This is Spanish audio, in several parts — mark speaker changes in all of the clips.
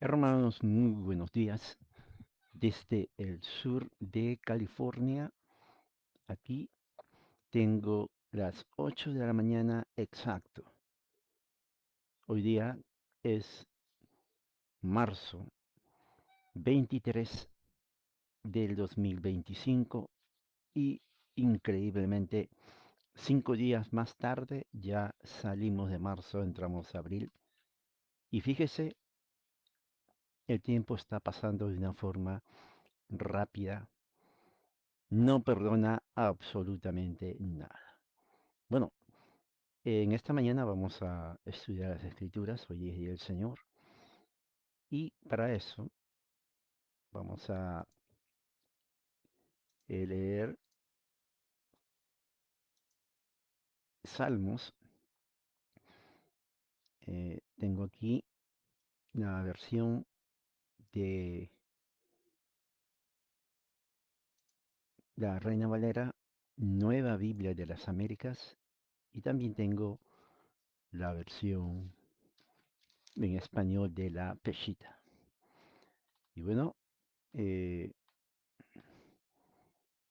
Speaker 1: Hermanos, muy buenos días. Desde el sur de California, aquí tengo las 8 de la mañana exacto. Hoy día es marzo 23 del 2025 y increíblemente 5 días más tarde ya salimos de marzo, entramos a abril y fíjese, el tiempo está pasando de una forma rápida, no perdona absolutamente nada. Bueno, en esta mañana vamos a estudiar las Escrituras, hoy es Día del Señor, y para eso vamos a leer Salmos. Tengo aquí la versión de la Reina Valera, Nueva Biblia de las Américas, y también tengo la versión en español de la Peshitta. Y bueno, eh,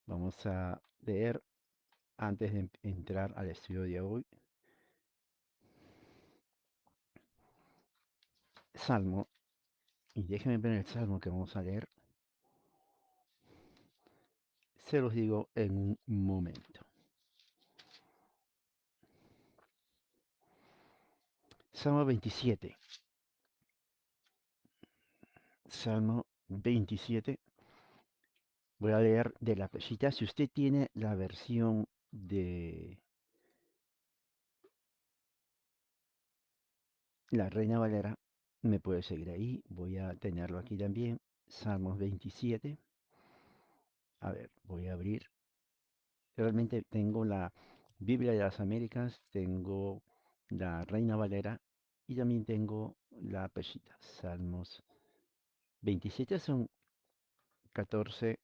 Speaker 1: vamos a leer antes de entrar al estudio de hoy. Salmo, y déjenme ver el salmo que vamos a leer. Se los digo en un momento. Salmo 27. Salmo 27. Voy a leer de la Peshitta. Si usted tiene la versión de la Reina Valera, me puede seguir ahí. Voy a tenerlo aquí también. Salmos 27. A ver, voy a abrir. Realmente tengo la Biblia de las Américas, tengo la Reina Valera y también tengo la Peshitta. Salmos 27 son 14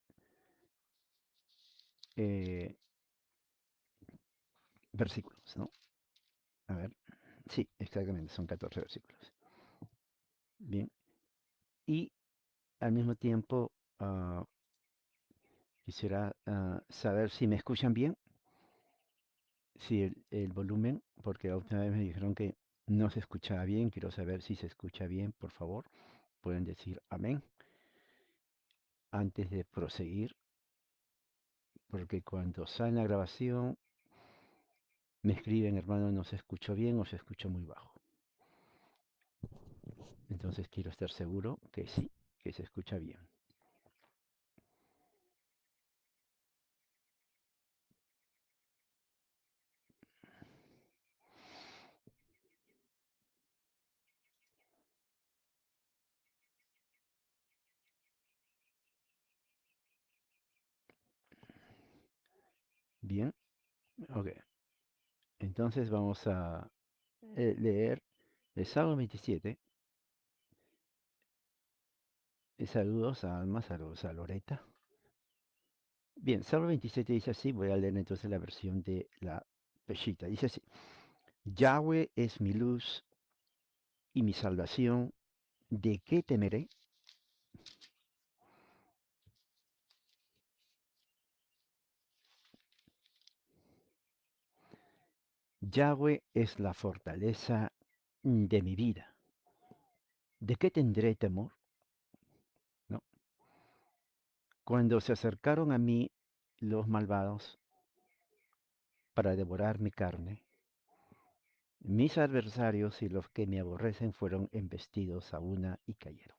Speaker 1: versículos, ¿no? A ver, sí, exactamente, son 14 versículos. Bien, y al mismo tiempo quisiera saber si me escuchan bien, si el volumen, porque la última vez me dijeron que no se escuchaba bien, quiero saber si se escucha bien, por favor, pueden decir amén antes de proseguir, porque cuando sale la grabación me escriben, hermano, no se escuchó bien o se escuchó muy bajo. Entonces quiero estar seguro que sí, que se escucha bien. Bien, ok. Entonces vamos a leer el Salmo 27. Saludos a Alma, saludos a Loreta. Bien, Salmo 27 dice así, voy a leer entonces la versión de la Peshitta. Dice así, Yahweh es mi luz y mi salvación, ¿de qué temeré? Yahweh es la fortaleza de mi vida. ¿De qué tendré temor? ¿No? Cuando se acercaron a mí los malvados para devorar mi carne, mis adversarios y los que me aborrecen fueron embestidos a una y cayeron.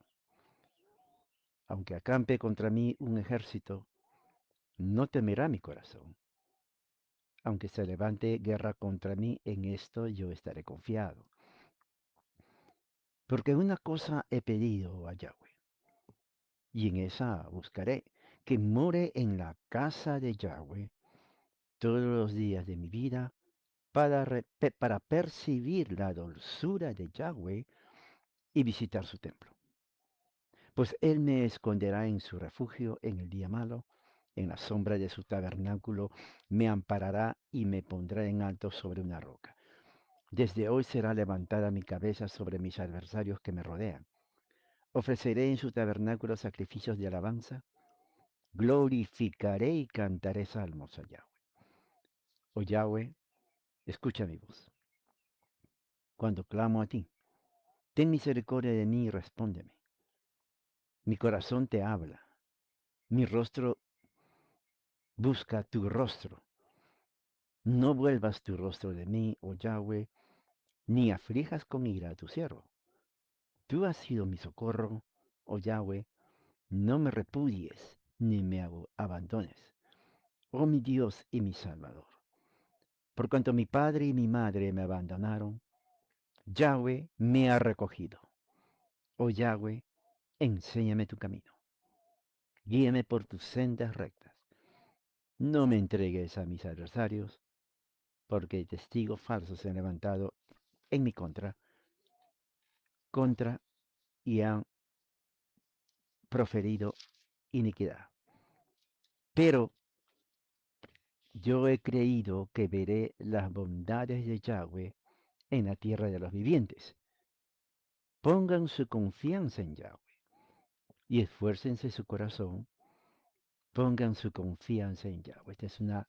Speaker 1: Aunque acampe contra mí un ejército, no temerá mi corazón. Aunque se levante guerra contra mí, en esto yo estaré confiado. Porque una cosa he pedido a Yahweh, y en esa buscaré, que more en la casa de Yahweh todos los días de mi vida, para percibir la dulzura de Yahweh y visitar su templo. Pues Él me esconderá en su refugio en el día malo, en la sombra de su tabernáculo me amparará y me pondrá en alto sobre una roca. Desde hoy será levantada mi cabeza sobre mis adversarios que me rodean. Ofreceré en su tabernáculo sacrificios de alabanza. Glorificaré y cantaré salmos a Yahweh. Oh Yahweh, escucha mi voz. Cuando clamo a ti, ten misericordia de mí y respóndeme. Mi corazón te habla. Mi rostro busca tu rostro. No vuelvas tu rostro de mí, oh Yahweh, ni aflijas con ira a tu siervo. Tú has sido mi socorro, oh Yahweh, no me repudies ni me abandones, oh mi Dios y mi Salvador. Por cuanto mi padre y mi madre me abandonaron, Yahweh me ha recogido. Oh Yahweh, enséñame tu camino. Guíame por tus sendas rectas. No me entregues a mis adversarios, porque testigos falsos se han levantado en mi contra y han proferido iniquidad. Pero yo he creído que veré las bondades de Yahweh en la tierra de los vivientes. Pongan su confianza en Yahweh y esfuércense su corazón. Pongan su confianza en Yahweh. Esta es una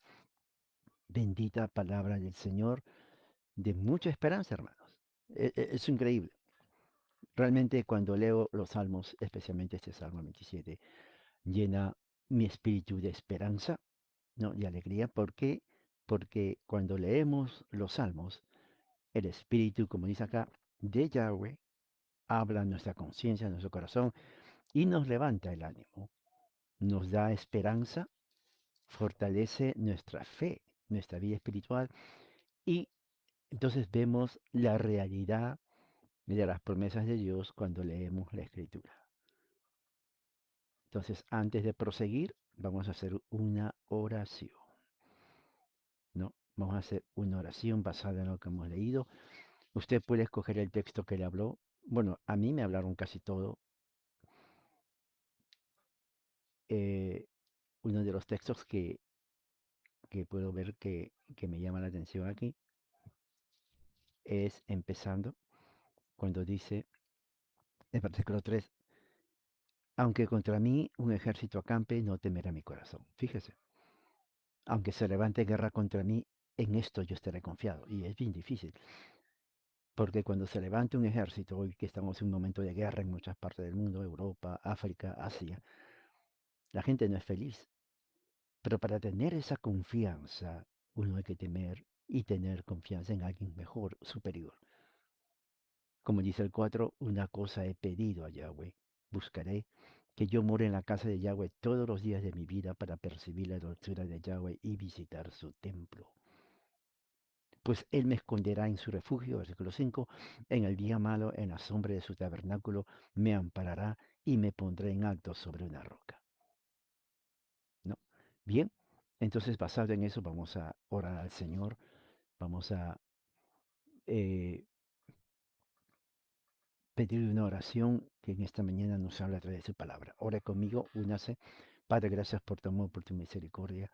Speaker 1: bendita palabra del Señor de mucha esperanza, hermanos. Es increíble. Realmente cuando leo los salmos, especialmente este Salmo 27, llena mi espíritu de esperanza, ¿no? De alegría. ¿Por qué? Porque cuando leemos los salmos, el espíritu, como dice acá, de Yahweh, habla en nuestra conciencia, en nuestro corazón, y nos levanta el ánimo, nos da esperanza, fortalece nuestra fe, nuestra vida espiritual, y entonces vemos la realidad de las promesas de Dios cuando leemos la Escritura. Entonces, antes de proseguir, vamos a hacer una oración, ¿no? Vamos a hacer una oración basada en lo que hemos leído. Usted puede escoger el texto que le habló. Bueno, a mí me hablaron casi todo. Eh, Uno de los textos que puedo ver que me llama la atención aquí es empezando cuando dice, en versículo 3, aunque contra mí un ejército acampe, no temerá mi corazón. Fíjese, aunque se levante guerra contra mí, en esto yo estaré confiado. Y es bien difícil, porque cuando se levante un ejército, hoy que estamos en un momento de guerra en muchas partes del mundo, Europa, África, Asia, la gente no es feliz. Pero para tener esa confianza, uno hay que temer y tener confianza en alguien mejor, superior. Como dice el 4, una cosa he pedido a Yahweh. Buscaré que yo more en la casa de Yahweh todos los días de mi vida para percibir la dulzura de Yahweh y visitar su templo. Pues él me esconderá en su refugio, versículo 5, en el día malo, en la sombra de su tabernáculo, me amparará y me pondré en alto sobre una roca. ¿No? Bien, entonces basado en eso vamos a orar al Señor, vamos a eh, pedir una oración que en esta mañana nos habla a través de su palabra. Ora conmigo, únase. Padre, gracias por tu amor, por tu misericordia,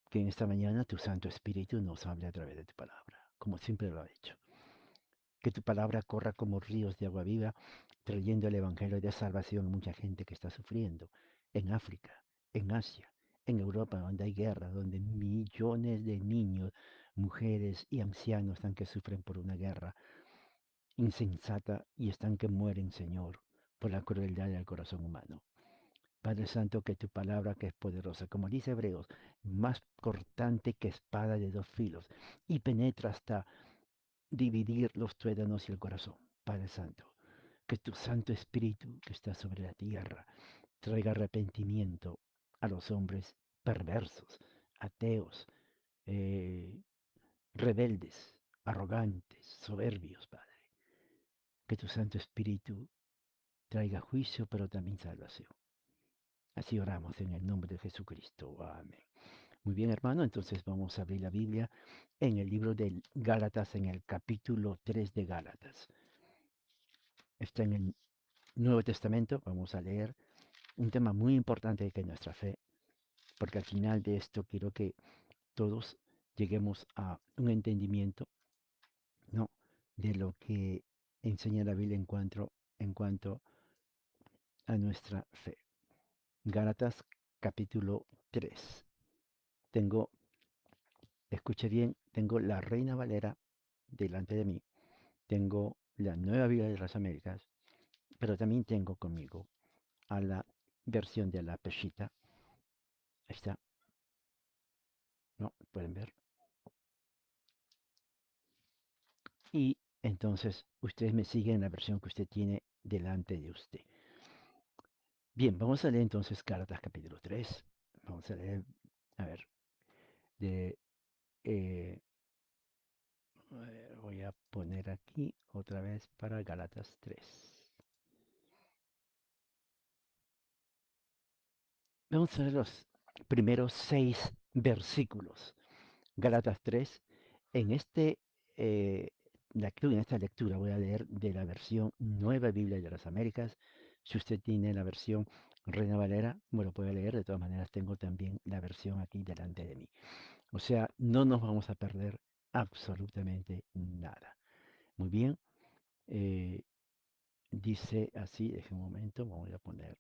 Speaker 1: que en esta mañana tu Santo Espíritu nos hable a través de tu palabra, como siempre lo ha hecho. Que tu palabra corra como ríos de agua viva, trayendo el Evangelio de salvación a mucha gente que está sufriendo en África, en Asia, en Europa, donde hay guerra, donde millones de niños, mujeres y ancianos están que sufren por una guerra insensata y están que mueren, Señor, por la crueldad del corazón humano. Padre Santo, que tu palabra que es poderosa, como dice Hebreos, más cortante que espada de dos filos, y penetra hasta dividir los tuétanos y el corazón. Padre Santo, que tu Santo Espíritu que está sobre la tierra traiga arrepentimiento a los hombres perversos, ateos, eh, rebeldes, arrogantes, soberbios, Padre. Que tu Santo Espíritu traiga juicio, pero también salvación. Así oramos en el nombre de Jesucristo. Amén. Muy bien, hermano, entonces vamos a abrir la Biblia en el libro de Gálatas, en el capítulo 3 de Gálatas. Está en el Nuevo Testamento. Vamos a leer un tema muy importante que es nuestra fe, porque al final de esto quiero que todos lleguemos a un entendimiento, ¿no?, de lo que enseña la Biblia en cuanto a nuestra fe. Gálatas capítulo 3. Tengo, escuche bien, tengo la Reina Valera delante de mí. Tengo la Nueva Biblia de las Américas, pero también tengo conmigo a la versión de la Peshitta. Ahí está. ¿No? ¿Pueden ver? Y entonces ustedes me siguen en la versión que usted tiene delante de usted. Bien, vamos a leer entonces Gálatas capítulo 3. Vamos a leer, a ver, de, eh, voy a poner aquí otra vez para Gálatas 3. Vamos a leer los primeros 6 versículos. Gálatas 3. En, eh, en esta lectura voy a leer de la versión Nueva Biblia de las Américas. Si usted tiene la versión Reina Valera, bueno, puede leer. De todas maneras, tengo también la versión aquí delante de mí. O sea, no nos vamos a perder absolutamente nada. Muy bien. eh, dice así, deje un momento, voy a poner.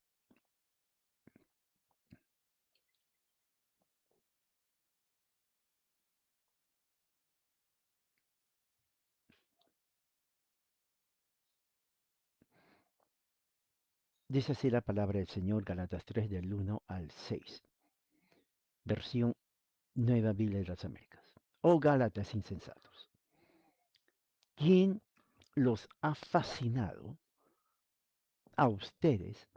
Speaker 1: Dice así la palabra del Señor, Galatas 3 del 1 al 6. Versión Nueva Biblia de las Américas. Oh Gálatas insensatos, ¿quién los ha fascinado a ustedes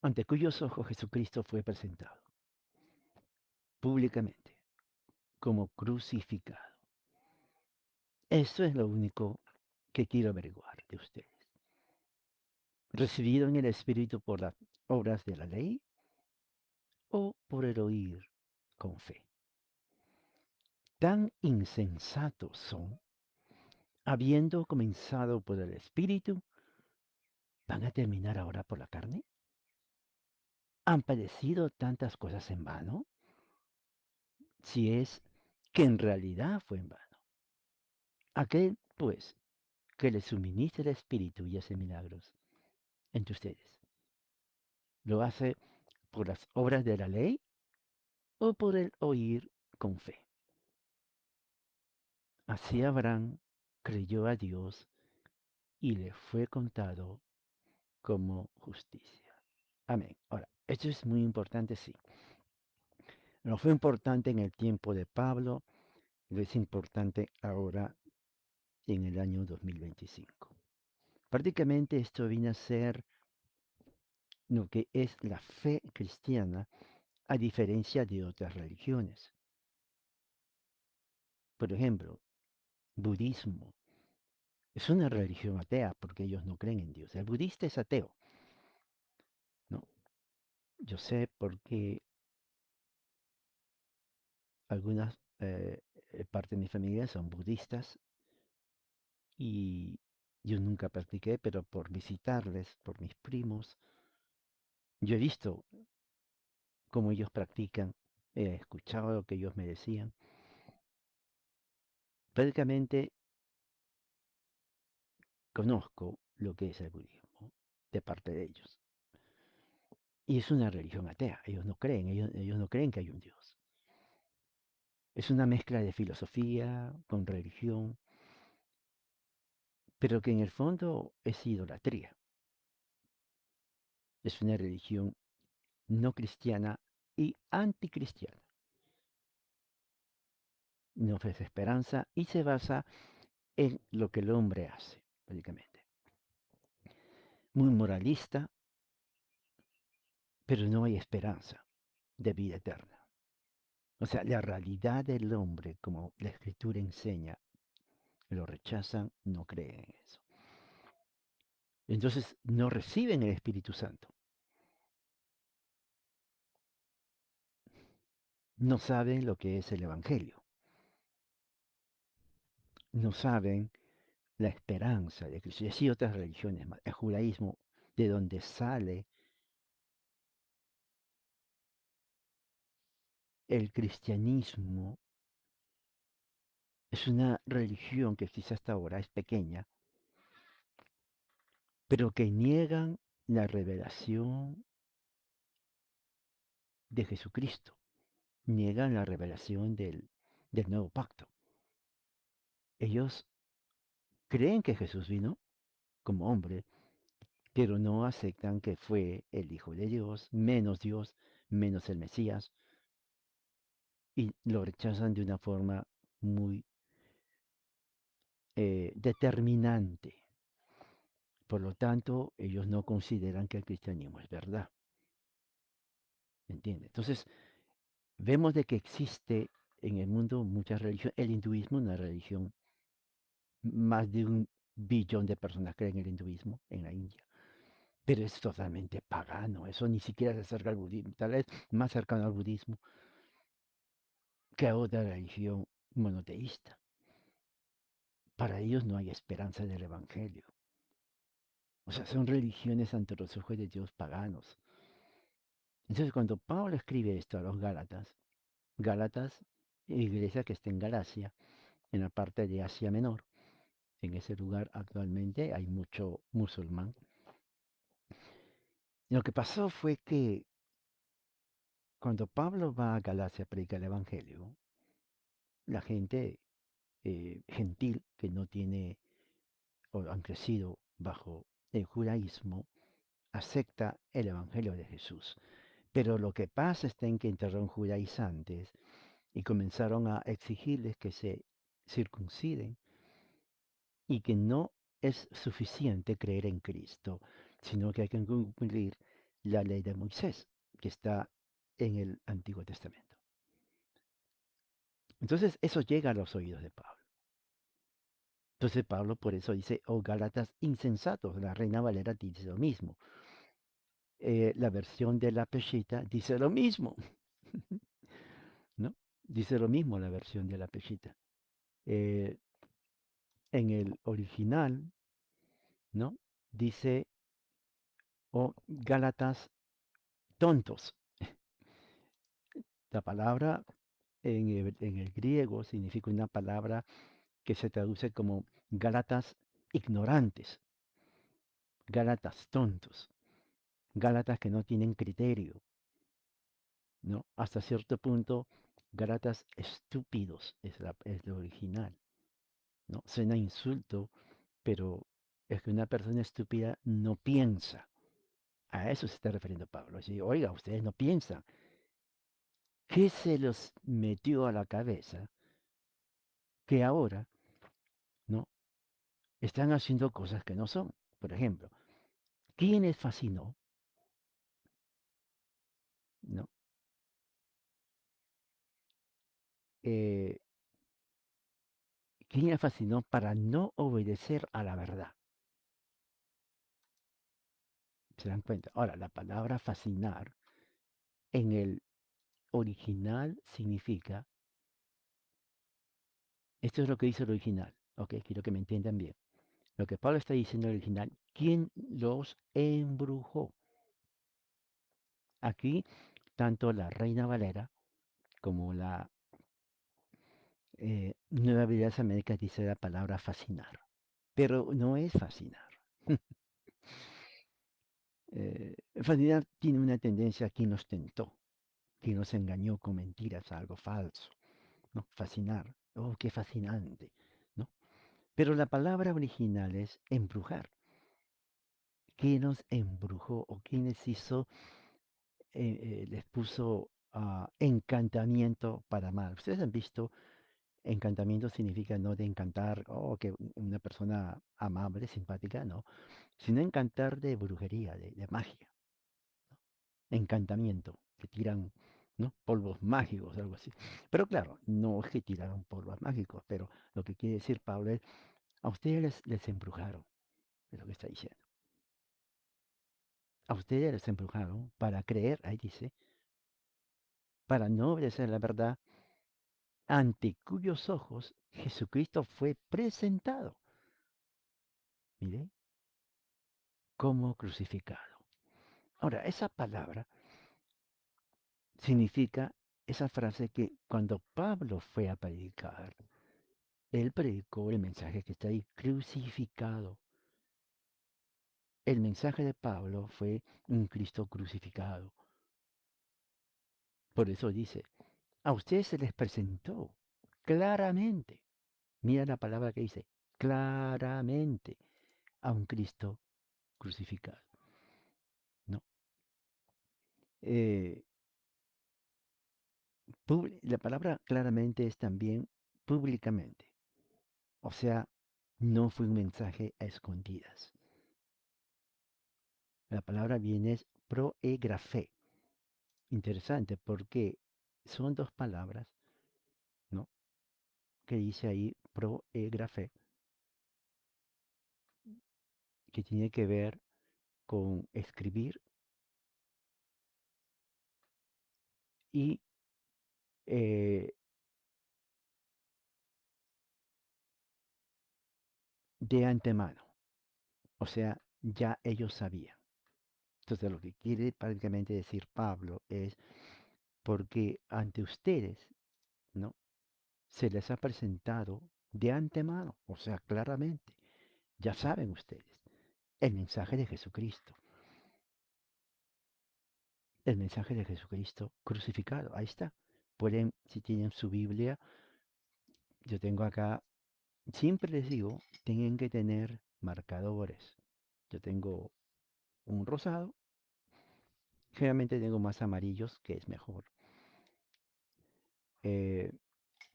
Speaker 1: ante cuyos ojos Jesucristo fue presentado públicamente como crucificado? Eso es lo único que quiero averiguar de ustedes. ¿Recibido en el Espíritu por las obras de la ley o por el oír con fe? Tan insensatos son, habiendo comenzado por el Espíritu, ¿van a terminar ahora por la carne? ¿Han padecido tantas cosas en vano? Si es que en realidad fue en vano. Aquel, pues, que le suministra el Espíritu y hace milagros entre ustedes, ¿lo hace por las obras de la ley o por el oír con fe? Así Abraham creyó a Dios y le fue contado como justicia. Amén. Ahora, esto es muy importante, sí. No fue importante en el tiempo de Pablo, lo es importante ahora en el año 2025. Prácticamente esto viene a ser lo que es la fe cristiana a diferencia de otras religiones. Por ejemplo, budismo es una religión atea porque ellos no creen en Dios. El budista es ateo, ¿no? Yo sé porque algunas parte de mi familia son budistas y yo nunca practiqué, pero por visitarles, por mis primos, yo he visto cómo ellos practican, he escuchado lo que ellos me decían. Prácticamente conozco lo que es el budismo de parte de ellos. Y es una religión atea, ellos no creen que hay un Dios. Es una mezcla de filosofía con religión, pero que en el fondo es idolatría. Es una religión no cristiana y anticristiana. No ofrece esperanza y se basa en lo que el hombre hace, prácticamente. Muy moralista, pero no hay esperanza de vida eterna. O sea, la realidad del hombre, como la escritura enseña, lo rechazan, no creen en eso. Entonces no reciben el Espíritu Santo. No saben lo que es el Evangelio. No saben la esperanza de Cristo. Y así otras religiones más. El judaísmo, de donde sale el cristianismo, es una religión que existe hasta ahora, es pequeña, pero que niegan la revelación de Jesucristo, niegan la revelación del nuevo pacto. Ellos creen que Jesús vino como hombre, pero no aceptan que fue el Hijo de Dios, menos el Mesías, y lo rechazan de una forma muy determinante. Por lo tanto, ellos no consideran que el cristianismo es verdad. ¿Entiende? Entonces, vemos de que existe en el mundo muchas religiones. El hinduismo, una religión, más de 1 billón de personas creen en el hinduismo en la India. Pero es totalmente pagano, eso ni siquiera se acerca al budismo, tal vez más cercano al budismo que a otra religión monoteísta. Para ellos no hay esperanza del Evangelio. O sea, son religiones ante los ojos de Dios paganos. Entonces, cuando Pablo escribe esto a los Gálatas, iglesia que está en Galacia, en la parte de Asia Menor, en ese lugar actualmente hay mucho musulmán. Lo que pasó fue que cuando Pablo va a Galacia a predicar el Evangelio, la gente gentil que no tiene o han crecido bajo el judaísmo acepta el Evangelio de Jesús. Pero lo que pasa está en que entraron judaizantes y comenzaron a exigirles que se circunciden y que no es suficiente creer en Cristo, sino que hay que cumplir la ley de Moisés, que está en el Antiguo Testamento. Entonces eso llega a los oídos de Pablo. Entonces Pablo por eso dice, oh Gálatas insensatos, la Reina Valera dice lo mismo. La versión de la Peshita dice lo mismo, ¿no? Dice lo mismo la versión de la Peshita. Eh, en el original, ¿no? Dice, oh Gálatas tontos. La palabra en el griego significa una palabra que se traduce como Gálatas ignorantes, Gálatas tontos, Gálatas que no tienen criterio, ¿no? Hasta cierto punto, Gálatas estúpidos es lo original, ¿no? Suena insulto, pero es que una persona estúpida no piensa. A eso se está refiriendo Pablo. Así, oiga, ustedes no piensan. ¿Qué se los metió a la cabeza que ahora, ¿no? Están haciendo cosas que no son? Por ejemplo, ¿quién les fascinó? ¿No? Eh, ¿Quién les fascinó para no obedecer a la verdad? ¿Se dan cuenta? Ahora, la palabra fascinar en el original significa, esto es lo que dice el original, ok, quiero que me entiendan bien. Lo que Pablo está diciendo en el original, ¿quién los embrujó? Aquí, tanto la Reina Valera como la Nueva Biblia Américas dice la palabra fascinar, pero no es fascinar. Fascinar tiene una tendencia a quien nos tentó, quien nos engañó con mentiras, algo falso. ¿No? Fascinar, oh, qué fascinante, ¿no? Pero la palabra original es embrujar. ¿Quién nos embrujó o quién les hizo, les puso encantamiento para mal? Ustedes han visto, encantamiento significa no de encantar, oh, que una persona amable, simpática, no, sino encantar de brujería, de magia, ¿no? Encantamiento, que tiran, ¿no? Polvos mágicos, algo así. Pero claro, no es que tiraron polvos mágicos, pero lo que quiere decir Pablo es, a ustedes les embrujaron, es lo que está diciendo. A ustedes les embrujaron para creer, ahí dice, para no obedecer la verdad, ante cuyos ojos Jesucristo fue presentado. Mire, como crucificado. Ahora, esa palabra significa esa frase que cuando Pablo fue a predicar, él predicó el mensaje que está ahí, crucificado. El mensaje de Pablo fue un Cristo crucificado. Por eso dice, a ustedes se les presentó claramente. Mira la palabra que dice, claramente a un Cristo crucificado. ¿No? Eh, la palabra claramente es también públicamente. O sea, no fue un mensaje a escondidas. La palabra viene es proegrafé. Interesante porque son dos palabras, ¿no? Que dice ahí proegrafé, que tiene que ver con escribir y eh, de antemano. O sea, ya ellos sabían. Entonces lo que quiere prácticamente decir Pablo es porque ante ustedes, ¿no? Se les ha presentado de antemano, o sea, claramente, ya saben ustedes, el mensaje de Jesucristo, el mensaje de Jesucristo crucificado, ahí está. Pueden, si tienen su Biblia, yo tengo acá, siempre les digo, tienen que tener marcadores. Yo tengo un rosado, generalmente tengo más amarillos, que es mejor. Eh,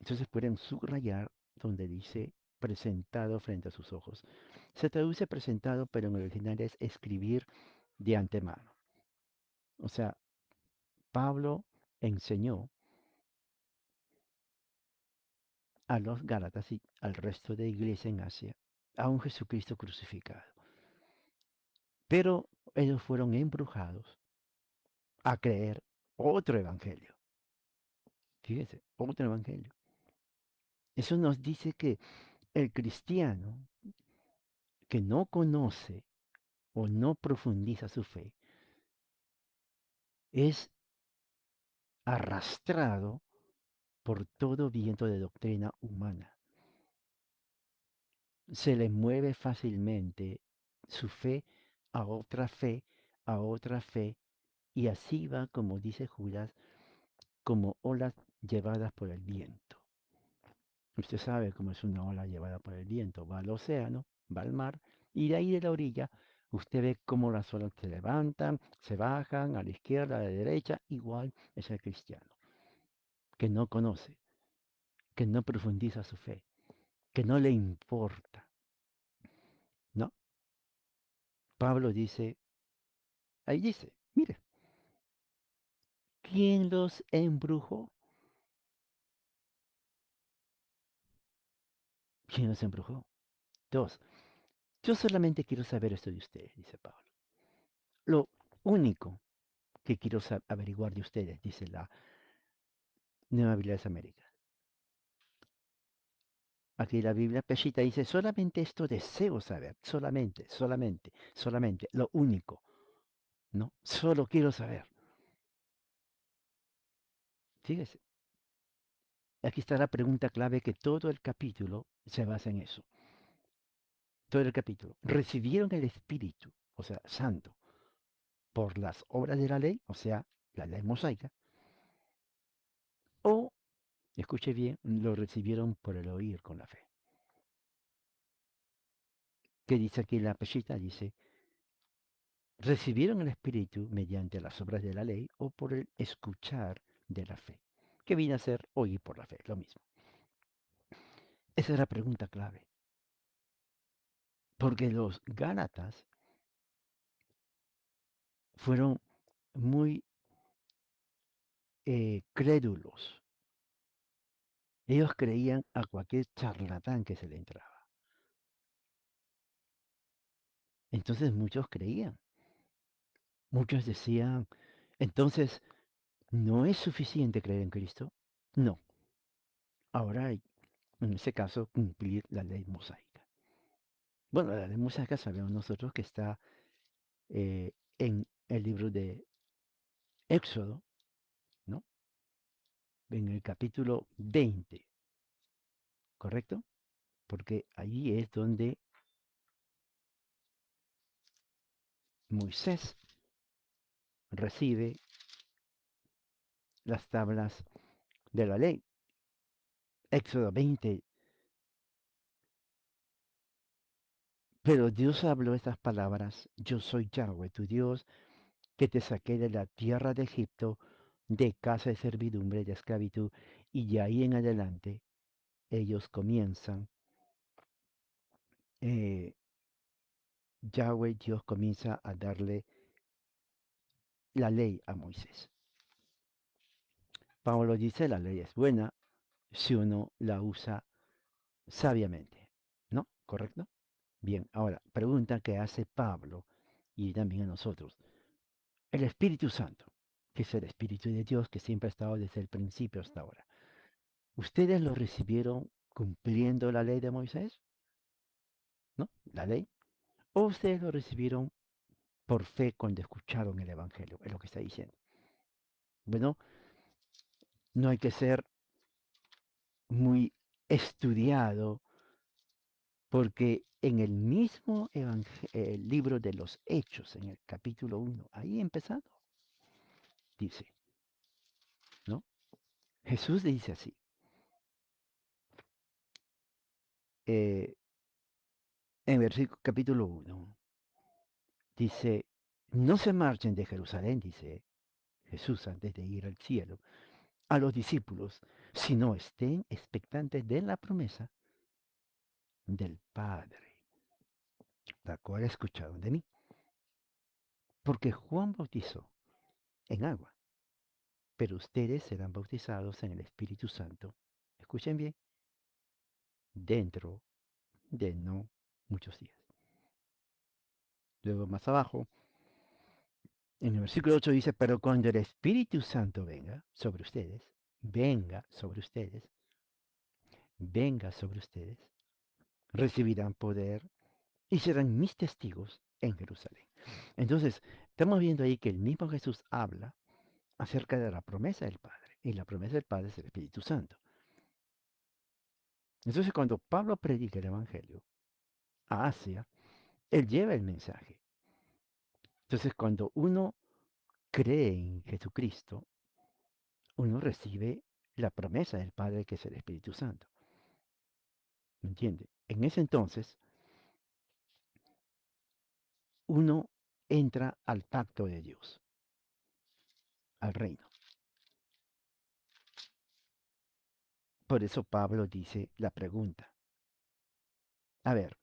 Speaker 1: entonces pueden subrayar donde dice presentado frente a sus ojos. Se traduce presentado, pero en el original es escribir de antemano. O sea, Pablo enseñó a los Gálatas y al resto de iglesia en Asia a un Jesucristo crucificado. Pero ellos fueron embrujados a creer otro evangelio. Fíjese, otro evangelio. Eso nos dice que el cristiano que no conoce o no profundiza su fe es arrastrado por todo viento de doctrina humana. Se le mueve fácilmente su fe a otra fe, a otra fe, y así va, como dice Judas, como olas llevadas por el viento. Usted sabe cómo es una ola llevada por el viento. Va al océano, va al mar, y de ahí de la orilla usted ve cómo las olas se levantan, se bajan a la izquierda, a la derecha. Igual es el cristiano, que no conoce, que no profundiza su fe, que no le importa. ¿No? Pablo dice, ahí dice, mire, ¿quién los embrujó? ¿Quién los embrujó? Dos, yo solamente quiero saber esto de ustedes, dice Pablo. Lo único que quiero averiguar de ustedes, dice la Nueva Biblia de las Américas. Aquí la Biblia Peshita dice, solamente esto deseo saber, solamente, lo único, ¿no? Solo quiero saber. Fíjese, aquí está la pregunta clave que todo el capítulo se basa en eso. Todo el capítulo. Recibieron el Espíritu, o sea, Santo, por las obras de la ley, o sea, la ley mosaica, o, escuche bien, lo recibieron por el oír con la fe. ¿Qué dice aquí la Peshita? Dice, recibieron el Espíritu mediante las obras de la ley o por el escuchar de la fe, que viene a ser oír por la fe, lo mismo. Esa es la pregunta clave, porque los Gálatas fueron muy crédulos. Ellos creían a cualquier charlatán que se le entraba. Entonces muchos creían. Muchos decían, entonces, ¿no es suficiente creer en Cristo? No. Ahora hay, en ese caso, cumplir la ley mosaica. Bueno, la ley mosaica sabemos nosotros que está en el libro de Éxodo, ¿no? En el capítulo 20, ¿correcto? Porque allí es donde Moisés recibe las tablas de la ley. Éxodo 20. Pero Dios habló estas palabras: yo soy Yahweh, tu Dios, que te saqué de la tierra de Egipto, de casa de servidumbre, de esclavitud, y de ahí en adelante ellos comienzan, eh, Yahweh Dios comienza a darle la ley a Moisés. Pablo dice: la ley es buena si uno la usa sabiamente. ¿No? ¿Correcto? Bien, ahora, pregunta que hace Pablo y también a nosotros. El Espíritu Santo, que es el Espíritu de Dios que siempre ha estado desde el principio hasta ahora. ¿Ustedes lo recibieron cumpliendo la ley de Moisés? ¿No? La ley. ¿O ustedes lo recibieron por fe cuando escucharon el Evangelio? Es lo que está diciendo. Bueno, no hay que ser muy estudiado, porque en el mismo libro de los Hechos, en el capítulo 1, ahí empezando, dice, ¿no? Jesús dice así, eh, en versículo capítulo 1, dice: no se marchen de Jerusalén, dice Jesús antes de ir al cielo, a los discípulos, sino estén expectantes de la promesa del Padre, la cual escucharon de mí. Porque Juan bautizó en agua, pero ustedes serán bautizados en el Espíritu Santo. Escuchen bien, dentro de no muchos días. Luego más abajo, en el versículo 8 dice: pero cuando el Espíritu Santo venga sobre ustedes, recibirán poder y serán mis testigos en Jerusalén. Entonces, estamos viendo ahí que el mismo Jesús habla acerca de la promesa del Padre, y la promesa del Padre es el Espíritu Santo. Entonces, cuando Pablo predica el Evangelio a Asia, él lleva el mensaje. Entonces, cuando uno cree en Jesucristo, uno recibe la promesa del Padre, que es el Espíritu Santo. ¿Me entiende? En ese entonces, uno entra al pacto de Dios, al reino. Por eso Pablo dice la pregunta: a ver,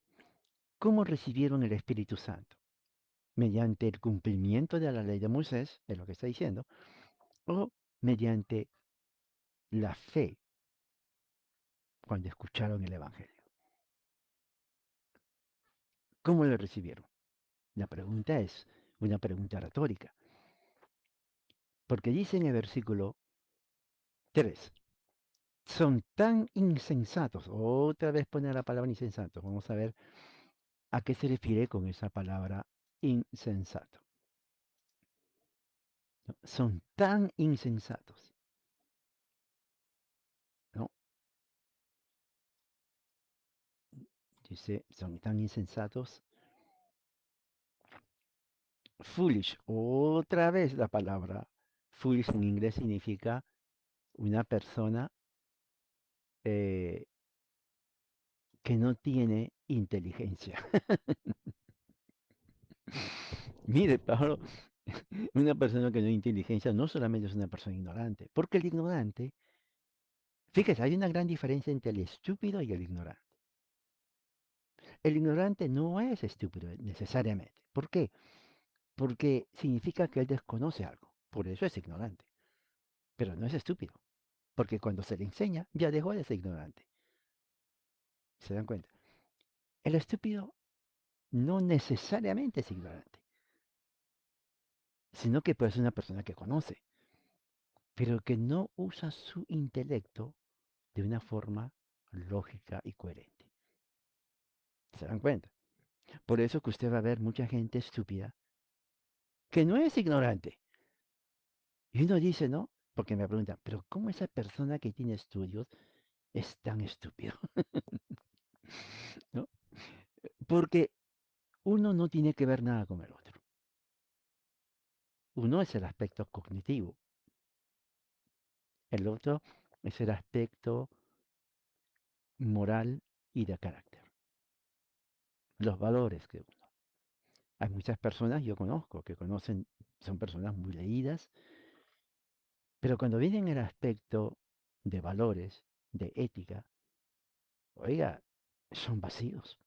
Speaker 1: ¿cómo recibieron el Espíritu Santo? ¿Mediante el cumplimiento de la ley de Moisés, es lo que está diciendo, o mediante la fe cuando escucharon el Evangelio? ¿Cómo lo recibieron? La pregunta es una pregunta retórica, porque dice en el versículo 3: son tan insensatos. Otra vez pone la palabra insensato. Vamos a ver a qué se refiere con esa palabra insensato. ¿No? Son tan insensatos, ¿no? Dice, son tan insensatos. Foolish, otra vez la palabra foolish en inglés significa una persona eh, que no tiene inteligencia. Mire, Pablo, una persona que no tiene inteligencia no solamente es una persona ignorante, porque el ignorante, fíjese, hay una gran diferencia entre el estúpido y el ignorante. El ignorante no es estúpido necesariamente. ¿Por qué? Porque significa que él desconoce algo. Por eso es ignorante. Pero no es estúpido. Porque cuando se le enseña, ya dejó de ser ignorante. ¿Se dan cuenta? El estúpido no necesariamente es ignorante, sino que puede ser una persona que conoce, pero que no usa su intelecto de una forma lógica y coherente. ¿Se dan cuenta? Por eso que usted va a ver mucha gente estúpida que no es ignorante. Y uno dice, ¿no? Porque me preguntan, pero ¿cómo esa persona que tiene estudios es tan estúpido? ¿No? Porque uno no tiene que ver nada con el otro. Uno es el aspecto cognitivo, el otro es el aspecto moral y de carácter, los valores que uno. Hay muchas personas, yo conozco, que conocen, son personas muy leídas, pero cuando vienen el aspecto de valores, de ética, oiga, son vacíos.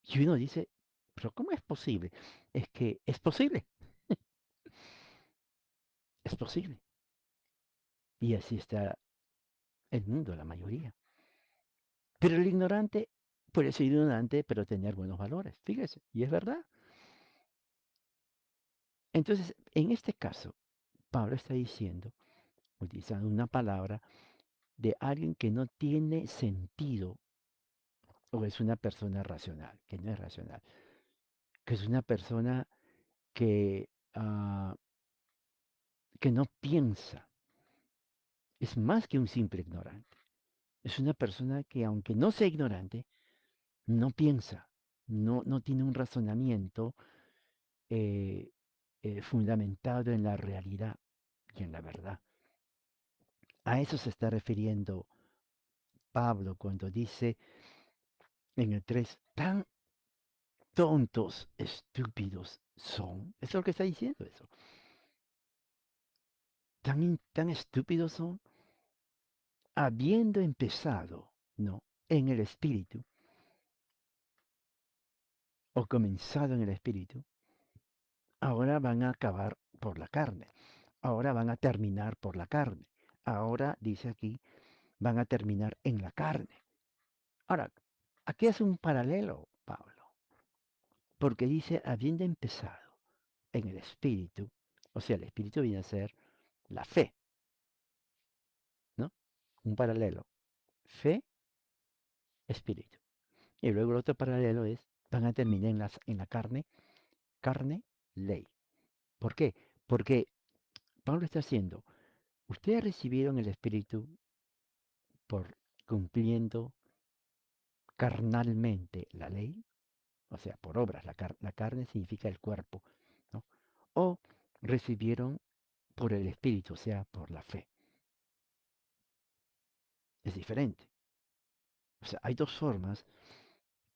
Speaker 1: Y uno dice, pero ¿cómo es posible? Es que es posible, es posible. Y así está el mundo, la mayoría. Pero el ignorante puede ser ignorante, pero tener buenos valores. Fíjese, y es verdad. Entonces, en este caso, Pablo está diciendo, utilizando una palabra de alguien que no tiene sentido o es una persona racional, que no es racional, que es una persona que, que no piensa, es más que un simple ignorante. Es una persona que aunque no sea ignorante, no piensa, no tiene un razonamiento eh, fundamentado en la realidad y en la verdad. A eso se está refiriendo Pablo cuando dice en el 3 tan tontos, estúpidos son. Eso es lo que está diciendo eso. Tan estúpidos son, habiendo empezado, ¿no? En el espíritu, o comenzado en el espíritu, ahora van a acabar por la carne. Ahora van a terminar por la carne. Ahora, dice aquí, van a terminar en la carne. Ahora, aquí es un paralelo, Pablo, porque dice, habiendo empezado en el espíritu, o sea, el espíritu viene a ser la fe, ¿no? Un paralelo, fe, espíritu. Y luego el otro paralelo es, van a terminar en la carne, carne, ley. ¿Por qué? Porque Pablo está haciendo, ustedes recibieron el espíritu por cumpliendo carnalmente la ley, o sea, por obras, la carne significa el cuerpo, ¿no? O recibieron por el Espíritu, o sea, por la fe. Es diferente. O sea, hay dos formas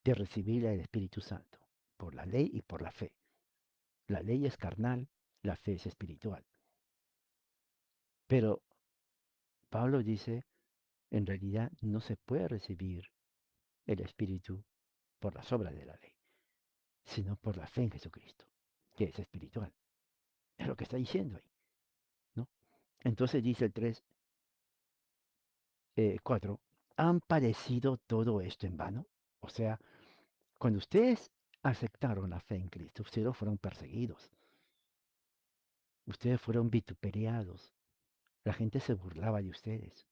Speaker 1: de recibir el Espíritu Santo, por la ley y por la fe. La ley es carnal, la fe es espiritual. Pero Pablo dice, en realidad no se puede recibir el Espíritu por las obras de la ley, sino por la fe en Jesucristo, que es espiritual. Es lo que está diciendo ahí, ¿no? Entonces dice el 3, 4, ¿han padecido todo esto en vano? O sea, cuando ustedes aceptaron la fe en Cristo, ustedes fueron perseguidos, ustedes fueron vituperiados, la gente se burlaba de ustedes,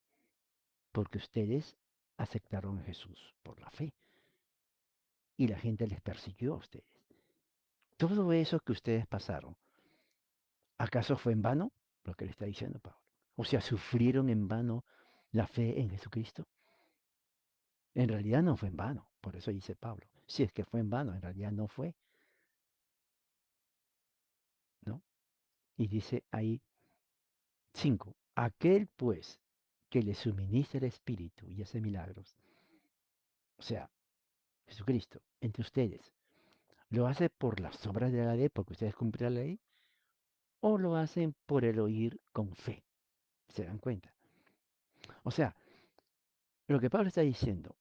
Speaker 1: porque ustedes aceptaron a Jesús por la fe y la gente les persiguió a ustedes. Todo eso que ustedes pasaron, ¿acaso fue en vano? Lo que le está diciendo Pablo. O sea, ¿sufrieron en vano la fe en Jesucristo? En realidad no fue en vano, por eso dice Pablo. Si es que fue en vano, en realidad no fue, ¿no? Y dice ahí 5. Aquel pues que le suministra el Espíritu y hace milagros, o sea, Jesucristo, entre ustedes, ¿lo hace por las obras de la ley, porque ustedes cumplen la ley? ¿O lo hacen por el oír con fe? ¿Se dan cuenta? O sea, lo que Pablo está diciendo,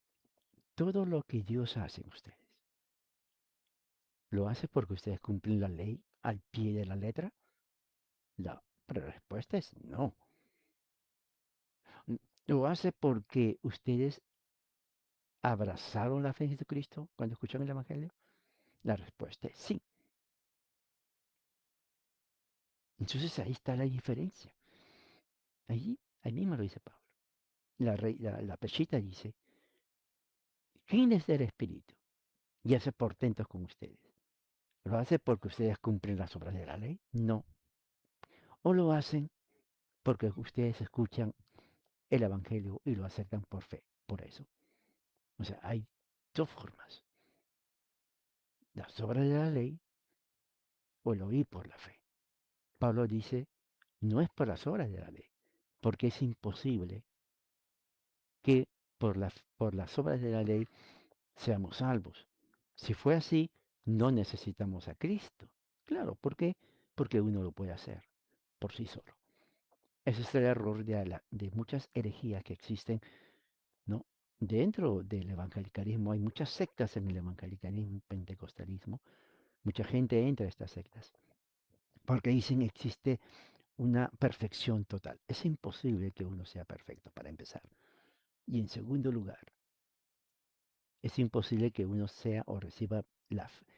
Speaker 1: todo lo que Dios hace en ustedes, ¿lo hace porque ustedes cumplen la ley al pie de la letra? Pero la respuesta es no. ¿Lo hace porque ustedes abrazaron la fe en Jesucristo cuando escucharon el Evangelio? La respuesta es sí. Entonces ahí está la diferencia. Ahí mismo lo dice Pablo. La pechita dice, ¿quién es del Espíritu? Y hace portentos con ustedes. ¿Lo hace porque ustedes cumplen las obras de la ley? No. ¿O lo hacen porque ustedes escuchan el Evangelio y lo aceptan por fe? Por eso. O sea, hay dos formas. Las obras de la ley o el oír por la fe. Pablo dice, no es por las obras de la ley, porque es imposible que por las obras de la ley seamos salvos. Si fue así, no necesitamos a Cristo. Claro, ¿por qué? Porque uno lo puede hacer por sí solo. Ese es el error de muchas herejías que existen, ¿no? Dentro del evangelicalismo hay muchas sectas en el evangelicalismo, pentecostalismo. Mucha gente entra a estas sectas porque dicen existe una perfección total. Es imposible que uno sea perfecto para empezar. Y en segundo lugar, es imposible que uno sea o reciba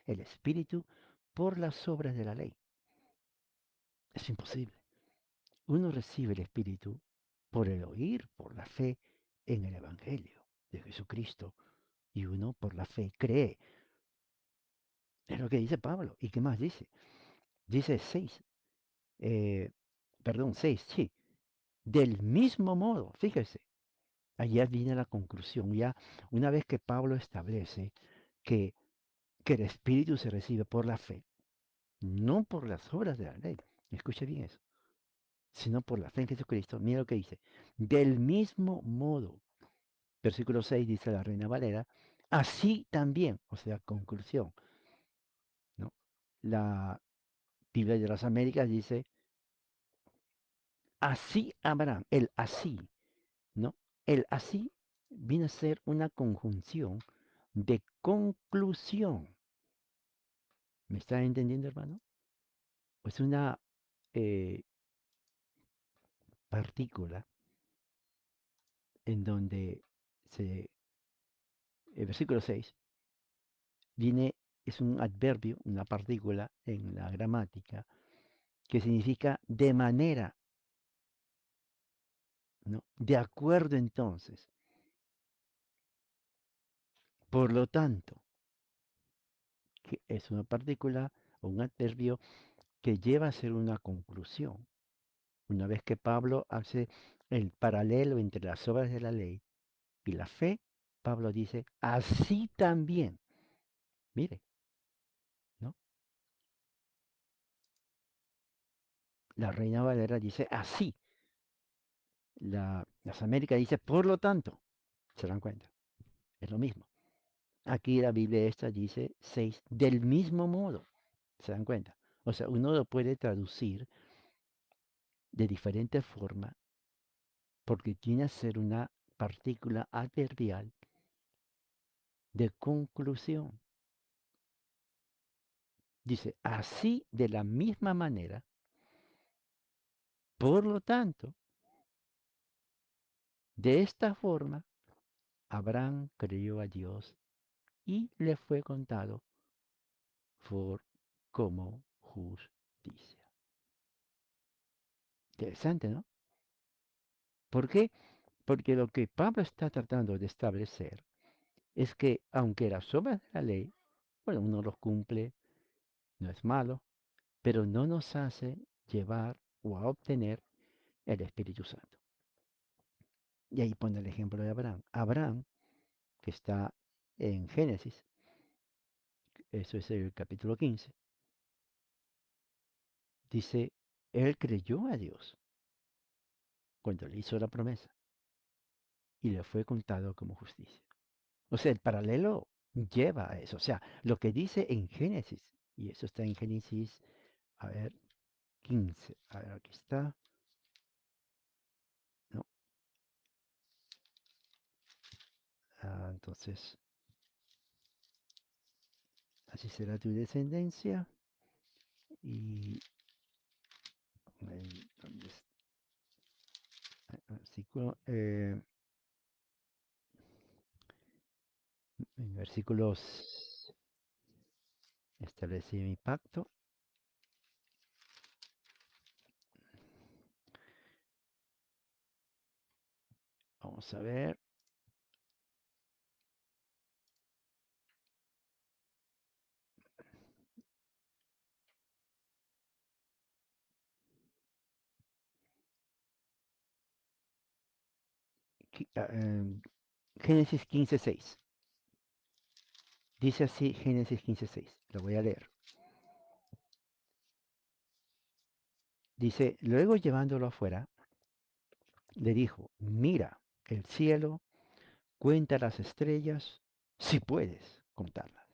Speaker 1: el Espíritu por las obras de la ley. Es imposible. Uno recibe el Espíritu por el oír, por la fe en el Evangelio de Jesucristo. Y uno por la fe cree. Es lo que dice Pablo. ¿Y qué más dice? Dice 6. Perdón, 6, sí. Del mismo modo, fíjese, allá viene la conclusión. Ya una vez que Pablo establece que, que el Espíritu se recibe por la fe, no por las obras de la ley. Escuche bien eso. Sino por la fe en Jesucristo. Mira lo que dice. Del mismo modo, versículo 6 dice la Reina Valera, así también, o sea, conclusión, ¿no? La Biblia de las Américas dice, así Abraham, el así, ¿no? El así viene a ser una conjunción de conclusión. ¿Me está entendiendo, hermano? Pues una eh, partícula en donde el versículo 6 viene, es un adverbio, una partícula en la gramática, que significa de manera, ¿no? De acuerdo entonces. Por lo tanto, que es una partícula o un adverbio que lleva a ser una conclusión. Una vez que Pablo hace el paralelo entre las obras de la ley y la fe, Pablo dice, así también. Mire, ¿no? La Reina Valera dice, así. Las Américas dice, por lo tanto. ¿Se dan cuenta? Es lo mismo. Aquí la Biblia esta dice 6 del mismo modo. ¿Se dan cuenta? O sea, uno lo puede traducir de diferente forma porque tiene que ser una partícula adverbial de conclusión. Dice, así de la misma manera, por lo tanto, de esta forma, Abraham creyó a Dios y le fue contado por como justicia. Interesante, ¿no? ¿Por qué? Porque lo que Pablo está tratando de establecer es que aunque las obras de la ley, bueno, uno los cumple, no es malo, pero no nos hace llevar o a obtener el Espíritu Santo. Y ahí pone el ejemplo de Abraham. Abraham, que está en Génesis, eso es el capítulo 15, dice, él creyó a Dios cuando le hizo la promesa y le fue contado como justicia. O sea, el paralelo lleva a eso. O sea, lo que dice en Génesis, y eso está en Génesis, a ver, 15. A ver, aquí está. ¿No? Entonces, así será tu descendencia. Y ¿dónde está? Versículo, en versículos establecí mi pacto. Vamos a ver. Génesis 15:6. Dice así Génesis 15:6. Lo voy a leer. Dice, luego llevándolo afuera, le dijo, mira el cielo, cuenta las estrellas, si puedes contarlas.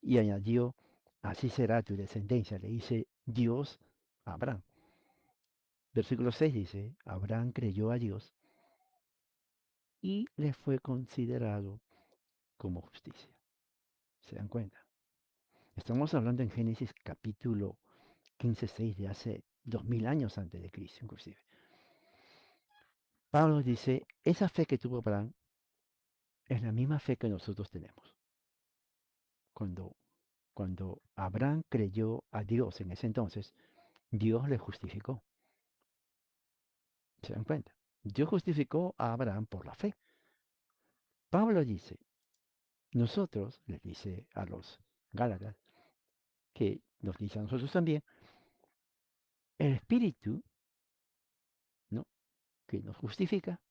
Speaker 1: Y añadió, así será tu descendencia, le dice Dios a Abraham. Versículo 6 dice, Abraham creyó a Dios y le fue considerado como justicia. ¿Se dan cuenta? Estamos hablando en Génesis capítulo 15:6 de hace 2000 años antes de Cristo, inclusive. Pablo dice, esa fe que tuvo Abraham es la misma fe que nosotros tenemos. Cuando, cuando Abraham creyó a Dios en ese entonces, Dios le justificó. ¿Se dan cuenta? Dios justificó a Abraham por la fe. Pablo dice, nosotros, les dice a los Gálatas, que nos dice a nosotros también, el Espíritu, ¿no? Que nos justifica,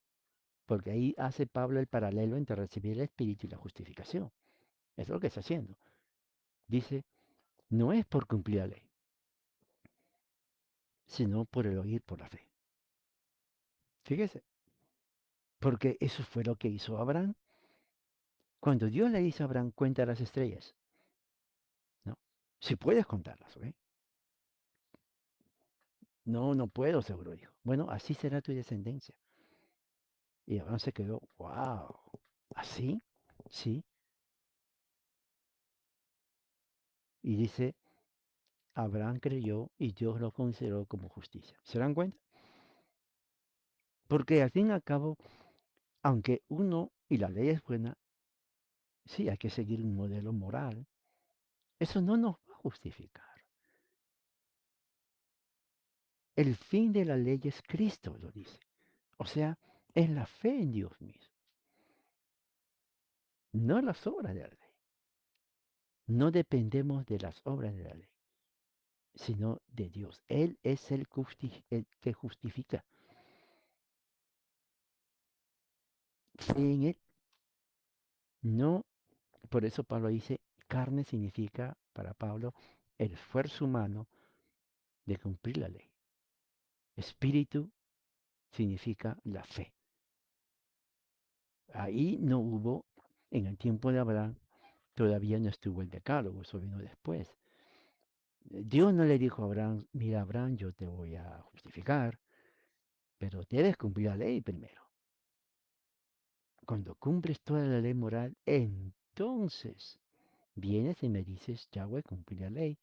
Speaker 1: porque ahí hace Pablo el paralelo entre recibir el Espíritu y la justificación. Eso es lo que está haciendo. Dice, no es por cumplir la ley, sino por el oír por la fe. Fíjese, porque eso fue lo que hizo Abraham. Cuando Dios le dice a Abraham, cuenta las estrellas, ¿no? Si puedes contarlas, ¿ok? No, no puedo, seguro dijo. Bueno, así será tu descendencia. Y Abraham se quedó, wow, ¿así? Sí. Y dice, Abraham creyó y Dios lo consideró como justicia. ¿Se dan cuenta? Porque al fin y al cabo, aunque uno y la ley es buena, sí hay que seguir un modelo moral. Eso no nos va a justificar. El fin de la ley es Cristo, lo dice. O sea, es la fe en Dios mismo, no las obras de la ley. No dependemos de las obras de la ley, sino de Dios. Él es el que justifica. Fe en Él. No, por eso Pablo dice, carne significa para Pablo el esfuerzo humano de cumplir la ley. Espíritu significa la fe. Ahí no hubo, en el tiempo de Abraham, todavía no estuvo el decálogo, eso vino después. Dios no le dijo a Abraham, mira Abraham, yo te voy a justificar, pero debes cumplir la ley primero. Cuando cumples toda la ley moral, entonces vienes y me dices, Yahweh, cumplí la ley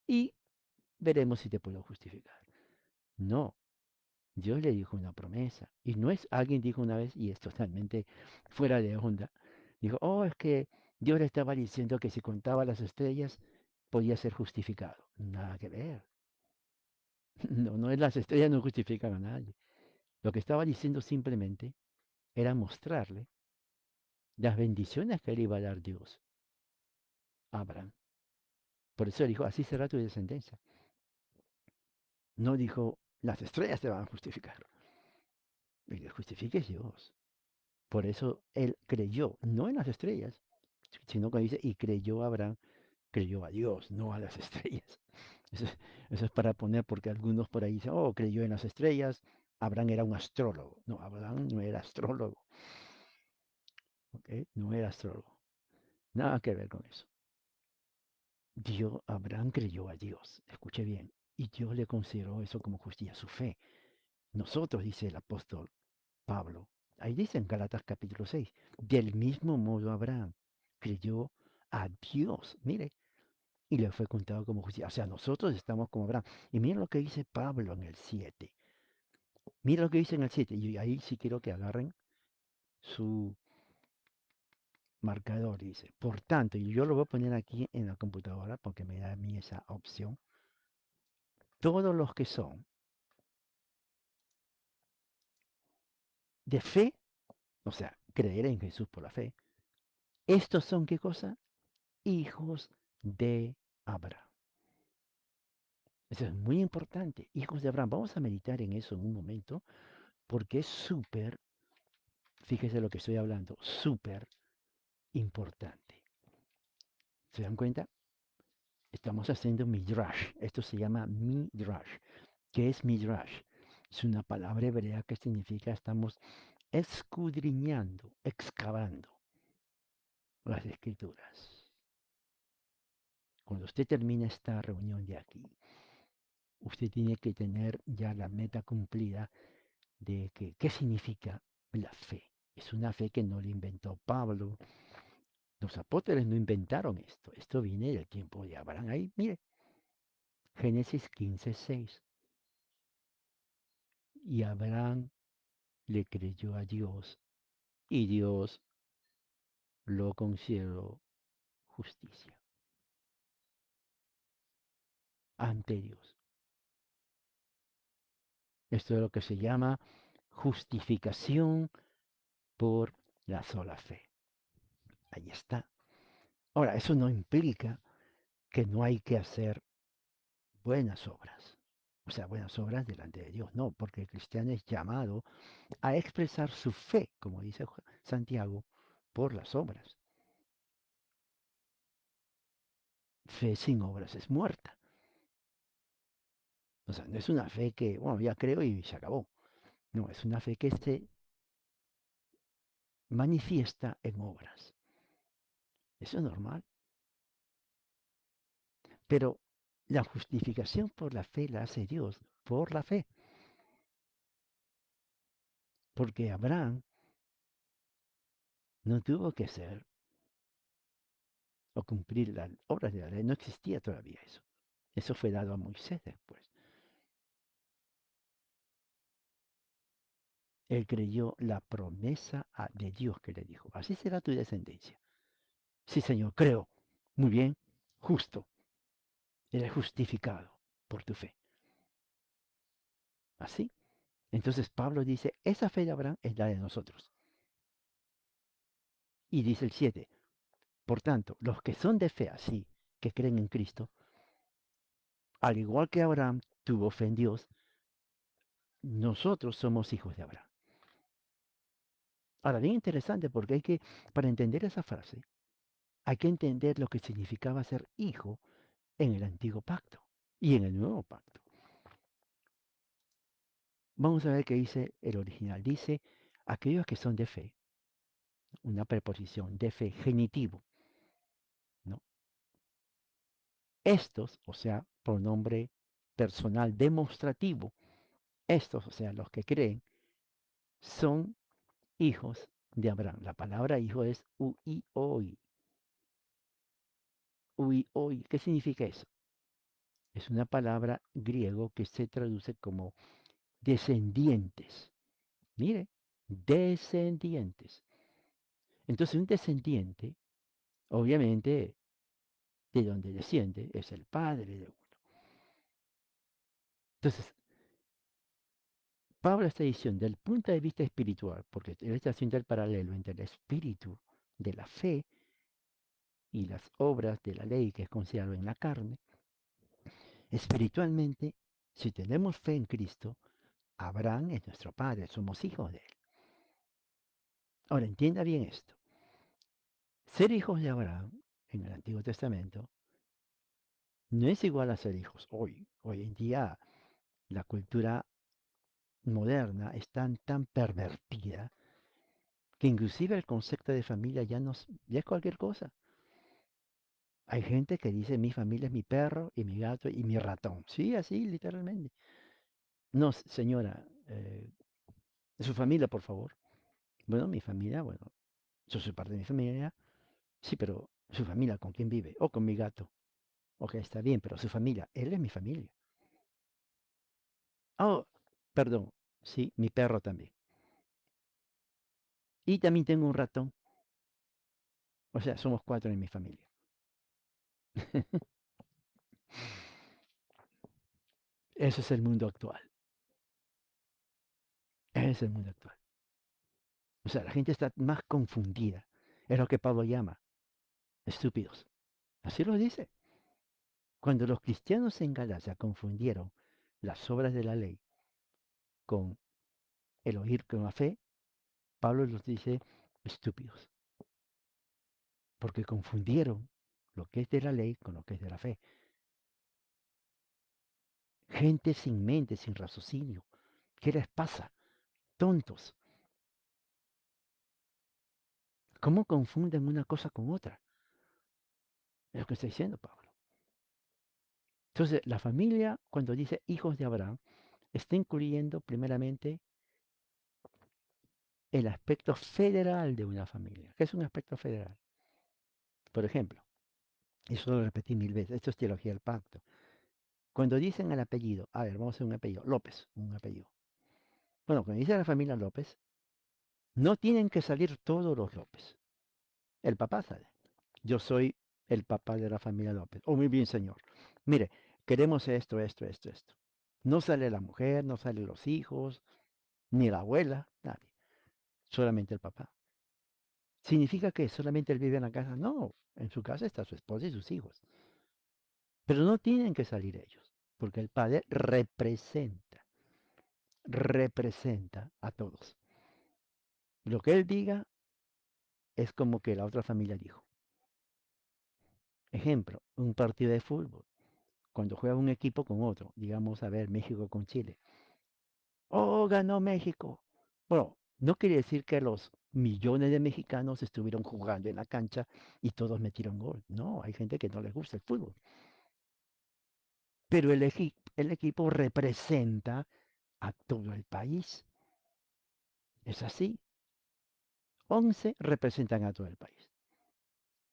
Speaker 1: y veremos si te puedo justificar. No, Dios le dijo una promesa. Y no es, alguien dijo una vez, y es totalmente fuera de onda, dijo, oh, es que Dios le estaba diciendo que si contaba las estrellas podía ser justificado. Nada que ver. No, no es las estrellas no justifican a nadie. Lo que estaba diciendo simplemente era mostrarle las bendiciones que le iba a dar Dios a Abraham. Por eso dijo, así será tu descendencia. No dijo, las estrellas te van a justificar. Y que justifique es Dios. Por eso él creyó, no en las estrellas, sino que dice, y creyó Abraham, creyó a Dios, no a las estrellas. Eso, eso es para poner, porque algunos por ahí dicen, oh, creyó en las estrellas, Abraham era un astrólogo. No, Abraham no era astrólogo, ¿ok? No era astrólogo. Nada que ver con eso. Abraham creyó a Dios, escuche bien, y Dios le consideró eso como justicia, su fe. Nosotros, dice el apóstol Pablo, ahí dice en Galatas capítulo 6, del mismo modo Abraham creyó a Dios, mire, y le fue contado como justicia. O sea, nosotros estamos como Abraham. Y mira lo que dice Pablo en el 7. Mira lo que dice en el 7. Y ahí sí quiero que agarren su marcador, dice. Por tanto, y yo lo voy a poner aquí en la computadora porque me da a mí esa opción. Todos los que son de fe, o sea, creer en Jesús por la fe, estos son, ¿qué cosa? Hijos de Abraham. Eso es muy importante, hijos de Abraham. Vamos a meditar en eso en un momento, porque es súper, fíjese lo que estoy hablando, súper importante. ¿Se dan cuenta? Estamos haciendo midrash. Esto se llama midrash. ¿Qué es midrash? Es una palabra hebrea que significa estamos escudriñando, excavando las escrituras. Cuando usted termina esta reunión de aquí, usted tiene que tener ya la meta cumplida de que, qué significa la fe. Es una fe que no la inventó Pablo. Los apóstoles no inventaron esto. Esto viene del tiempo de Abraham. Ahí, mire, Génesis 15:6. Y Abraham le creyó a Dios y Dios lo consideró justicia ante Dios. Esto es lo que se llama justificación por la sola fe. Ahí está. Ahora, eso no implica que no hay que hacer buenas obras. O sea, buenas obras delante de Dios. No, porque el cristiano es llamado a expresar su fe, como dice Santiago, por las obras. Fe sin obras es muerta. O sea, no es una fe que, bueno, ya creo y se acabó. No, es una fe que se manifiesta en obras. Eso es normal. Pero la justificación por la fe la hace Dios, por la fe. Porque Abraham no tuvo que hacer o cumplir las obras de la ley. No existía todavía eso. Eso fue dado a Moisés después. Él creyó la promesa de Dios que le dijo, así será tu descendencia. Sí, Señor, creo. Muy bien, justo. Eres justificado por tu fe. Así. Entonces Pablo dice, esa fe de Abraham es la de nosotros. Y dice el 7, por tanto, los que son de fe así, que creen en Cristo, al igual que Abraham tuvo fe en Dios, nosotros somos hijos de Abraham. Ahora, bien interesante porque para entender esa frase, hay que entender lo que significaba ser hijo en el antiguo pacto y en el nuevo pacto. Vamos a ver qué dice el original. Dice, aquellos que son de fe, una preposición de fe, genitivo, ¿no? Estos, o sea, pronombre personal demostrativo, estos, o sea, los que creen, son hijos de Abraham. La palabra hijo es uioi. Uioi, ¿qué significa eso? Es una palabra griego que se traduce como descendientes. Mire, descendientes. Entonces un descendiente, obviamente, de donde desciende es el padre de uno. Entonces, Pablo está diciendo, desde el punto de vista espiritual, porque él está haciendo el paralelo entre el espíritu de la fe y las obras de la ley que es considerado en la carne, espiritualmente, si tenemos fe en Cristo, Abraham es nuestro padre, somos hijos de él. Ahora, entienda bien esto. Ser hijos de Abraham en el Antiguo Testamento no es igual a ser hijos hoy. Hoy en día la cultura moderna es tan pervertida que inclusive el concepto de familia ya es cualquier cosa. Hay gente que dice mi familia es mi perro y mi gato y mi ratón. Sí, así literalmente. No, señora, su familia, por favor. Bueno, mi familia, bueno, yo soy parte de mi familia. Sí, pero su familia, ¿con quién vive? O con mi gato. Ok, está bien, pero su familia, él es mi familia. Oh, perdón, sí, mi perro también. Y también tengo un ratón. O sea, somos cuatro en mi familia. Ese es el mundo actual. Ese es el mundo actual. O sea, la gente está más confundida. Es lo que Pablo llama estúpidos. Así lo dice. Cuando los cristianos en Galacia confundieron las obras de la ley con el oír con la fe, Pablo los dice estúpidos. Porque confundieron lo que es de la ley con lo que es de la fe. Gente sin mente, sin raciocinio. ¿Qué les pasa? Tontos. ¿Cómo confunden una cosa con otra? Es lo que está diciendo Pablo. Entonces, la familia, cuando dice hijos de Abraham, está incluyendo primeramente el aspecto federal de una familia. ¿Qué es un aspecto federal? Por ejemplo, y eso lo repetí mil veces, esto es teología del pacto. Cuando dicen el apellido, a ver, vamos a hacer un apellido, López, un apellido. Bueno, cuando dice la familia López, no tienen que salir todos los López. El papá sale. Yo soy el papá de la familia López. Oh, muy bien, señor. Mire, queremos esto, esto, esto, esto. No sale la mujer, no salen los hijos, ni la abuela, nadie. Solamente el papá. ¿Significa que solamente él vive en la casa? No, en su casa está su esposa y sus hijos. Pero no tienen que salir ellos, porque el padre representa a todos. Lo que él diga es como que la otra familia dijo. Ejemplo, un partido de fútbol. Cuando juega un equipo con otro, digamos, a ver, México con Chile. Oh, ganó México. Bueno, no quiere decir que los millones de mexicanos estuvieron jugando en la cancha y todos metieron gol. No, hay gente que no les gusta el fútbol. Pero el equipo representa a todo el país. Es así. 11 representan a todo el país.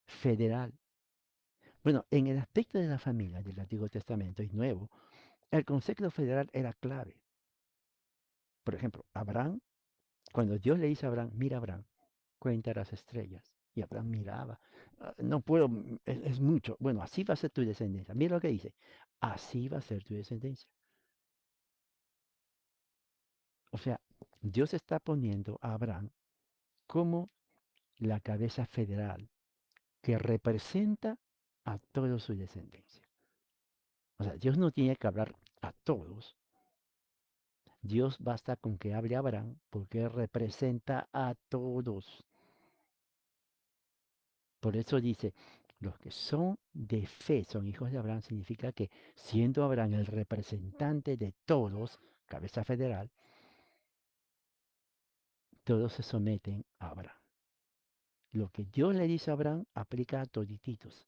Speaker 1: Federal. Bueno, en el aspecto de la familia del Antiguo Testamento y Nuevo, el concepto federal era clave. Por ejemplo, Abraham, cuando Dios le dice a Abraham, mira Abraham, cuenta las estrellas. Y Abraham miraba, no puedo, es mucho. Bueno, así va a ser tu descendencia. Mira lo que dice, así va a ser tu descendencia. O sea, Dios está poniendo a Abraham como la cabeza federal que representa a toda su descendencia. O sea, Dios no tiene que hablar a todos. Dios basta con que hable a Abraham porque representa a todos. Por eso dice, los que son de fe, son hijos de Abraham, significa que siendo Abraham el representante de todos, cabeza federal, todos se someten a Abraham. Lo que Dios le dice a Abraham aplica a todititos.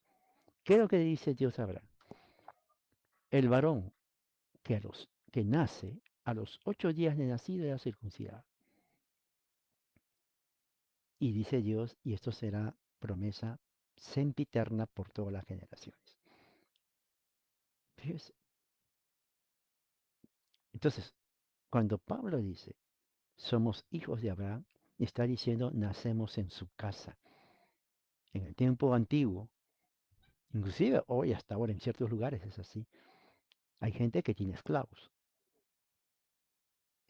Speaker 1: ¿Qué es lo que le dice Dios a Abraham? El varón que nace a los 8 días de nacido era circuncidado. Y dice Dios, y esto será promesa sempiterna por todas las generaciones. Fíjese. Entonces, cuando Pablo dice, somos hijos de Abraham, está diciendo, nacemos en su casa. En el tiempo antiguo, inclusive hoy hasta ahora en ciertos lugares es así. Hay gente que tiene esclavos.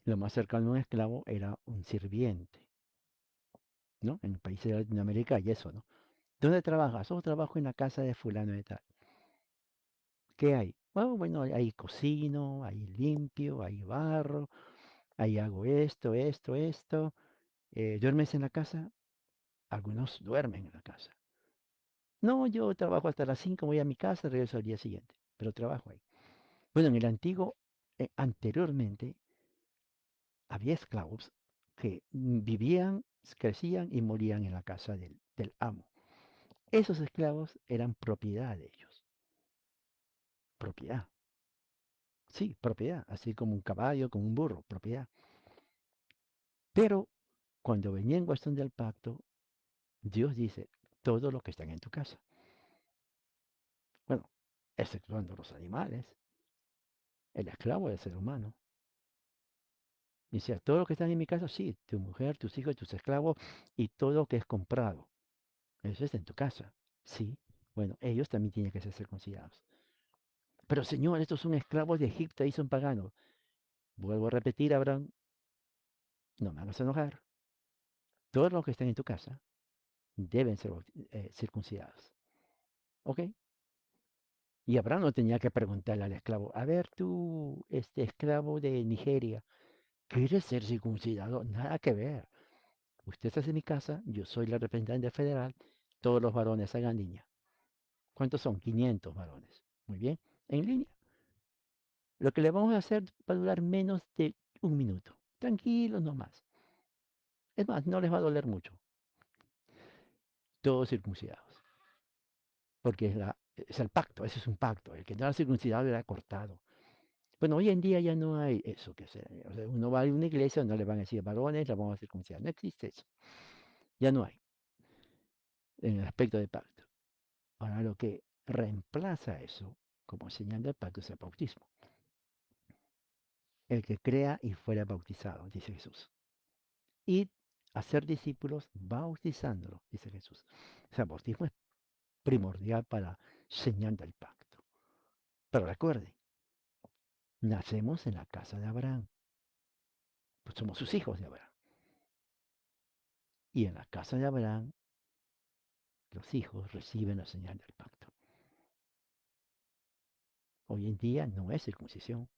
Speaker 1: Lo más cercano a un esclavo era un sirviente, ¿no? En países de Latinoamérica hay eso, ¿no? ¿Dónde trabajas? Oh, trabajo en la casa de fulano de tal. ¿Qué hay? Oh, bueno, ahí cocino, ahí limpio, ahí barro, ahí hago esto, esto, esto. ¿Duermes en la casa? Algunos duermen en la casa. No, yo trabajo hasta las 5, voy a mi casa, regreso al día siguiente, pero trabajo ahí. Bueno, en el antiguo, anteriormente, había esclavos que vivían, crecían y morían en la casa del amo. Esos esclavos eran propiedad de ellos. Propiedad. Sí, propiedad. Así como un caballo, como un burro, propiedad. Pero cuando venía en cuestión del pacto, Dios dice, todo lo que están en tu casa. Bueno, exceptuando los animales, el esclavo es el ser humano. Dice, todo lo que están en mi casa, sí, tu mujer, tus hijos, tus esclavos y todo lo que es comprado. Eso está en tu casa. Sí, bueno, ellos también tienen que ser circuncidados. Pero Señor, estos son esclavos de Egipto y son paganos. Vuelvo a repetir, Abraham, no me hagas enojar. Todos los que están en tu casa deben ser circuncidados. ¿Ok? Y Abraham no tenía que preguntarle al esclavo, a ver tú, este esclavo de Nigeria, ¿quieres ser circuncidado? Nada que ver. Usted está en mi casa, yo soy la representante federal, todos los varones hagan línea. ¿Cuántos son? 500 varones. Muy bien, en línea. Lo que le vamos a hacer va a durar menos de un minuto. Tranquilos nomás. Es más, no les va a doler mucho. Todos circuncidados. Porque es el pacto, ese es un pacto. El que no era circuncidado era cortado. Bueno, hoy en día ya no hay eso que se. O sea, uno va a una iglesia, no le van a decir varones, la vamos a circuncidar. No existe eso. Ya no hay en el aspecto de pacto. Ahora lo que reemplaza eso como señal del pacto es el bautismo. El que crea y fuera bautizado, dice Jesús. Y hacer discípulos bautizándolos, dice Jesús. O sea, el bautismo es primordial para señal del pacto. Pero recuerde, nacemos en la casa de Abraham. Pues somos sus hijos de Abraham. Y en la casa de Abraham, los hijos reciben la señal del pacto. Hoy en día no es circuncisión,